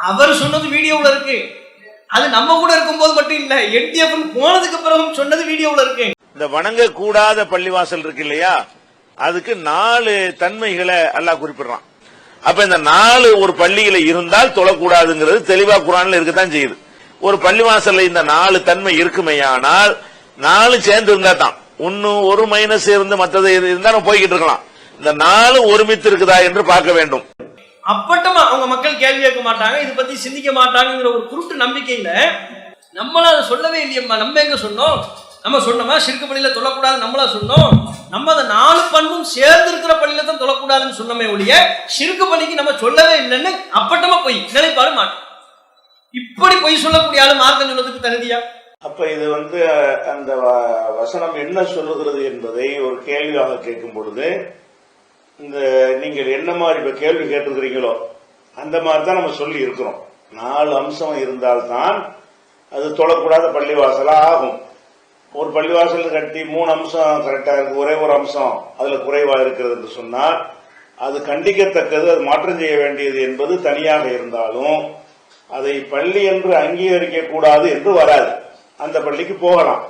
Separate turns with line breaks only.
அவர் சொன்னது வீடியோவில் இருக்கு. அது நம்ம கூட இருக்கும்போது மட்டும் இல்ல, NTF போனதுக்கு பிறகு சொன்னது வீடியோவில் இருக்கு.
இந்த வணங்க கூடாத பள்ளிவாசல் இருக்கு இல்லையா, அதுக்கு 4 தன்மைகளை அல்லாஹ் குறிப்பிடுறான். அப்ப இந்த 4 ஒரு பள்ளியில இருந்தால் தொழக்கூடாதுங்கிறது தெளிவா குர்ஆன்ல இருக்கத்தான் செய்யுது. ஒரு பள்ளிவாசல்ல இந்த 4 தன்மை இருக்குமையானால் 4 சேர்ந்து இருந்தா தான், ஒரு மைனஸ் இருந்து மற்றது இருந்தா நம்ம போய்கிட்டு இருக்கலாம். இந்த 4 ஒருமித்து இருக்குதா என்று பார்க்க வேண்டும்.
அப்பட்டமா அவங்க மக்கள் கேள்வி கேட்க மாட்டாங்க, இது பத்தி சிந்திக்க மாட்டாங்கிற ஒரு குருட்டு நம்பிக்கையில நம்மளால அதை சொல்லவே இல்லையம்மா. நம்ம எங்க சொன்னோம்? நம்ம சொன்னோமா ஷிர்க் பள்ளியில தொழக்கூடாது? நம்மளா சொன்னோம்? நம்ம அந்த 4 பண்பும் சேர்ந்து இருக்கிற பள்ளியில தான் தொழக்கூடாதுன்னு சொன்னமே ஒழிய ஷிர்க் பள்ளிக்கு நம்ம சொல்லவே இல்லைன்னு அப்பட்டமா போய் நிலைப்பாடு மாட்டோம். இப்படி பொய் சொல்லக்கூடிய ஆளு மார்க்கம் சொன்னதுக்கு தகுதியா?
அப்ப இது அந்த வசனம் என்ன சொல்லுகிறது என்பதை ஒரு கேள்வியாக கேட்கும் பொழுது, இந்த நீங்கள் என்ன மாதிரி இப்ப கேள்வி கேட்டிருக்கிறீங்களோ அந்த மாதிரி தான் நம்ம சொல்லி இருக்கிறோம். 4 அம்சம் இருந்தால்தான் அது தொழக்கூடாத பள்ளிவாசலா ஆகும். ஒரு பள்ளிவாசல் கட்டி 3 அம்சம் கரெக்டா இருக்கு, ஒரே ஒரு அம்சம் அதுல குறைவா இருக்கிறது என்று சொன்னால் அது கண்டிக்கத்தக்கது, அது மாற்றம் செய்ய வேண்டியது என்பது தனியாக இருந்தாலும் அதை பள்ளி என்று அங்கீகரிக்க கூடாது என்று வராது. அந்த பள்ளிக்கு போகலாம்.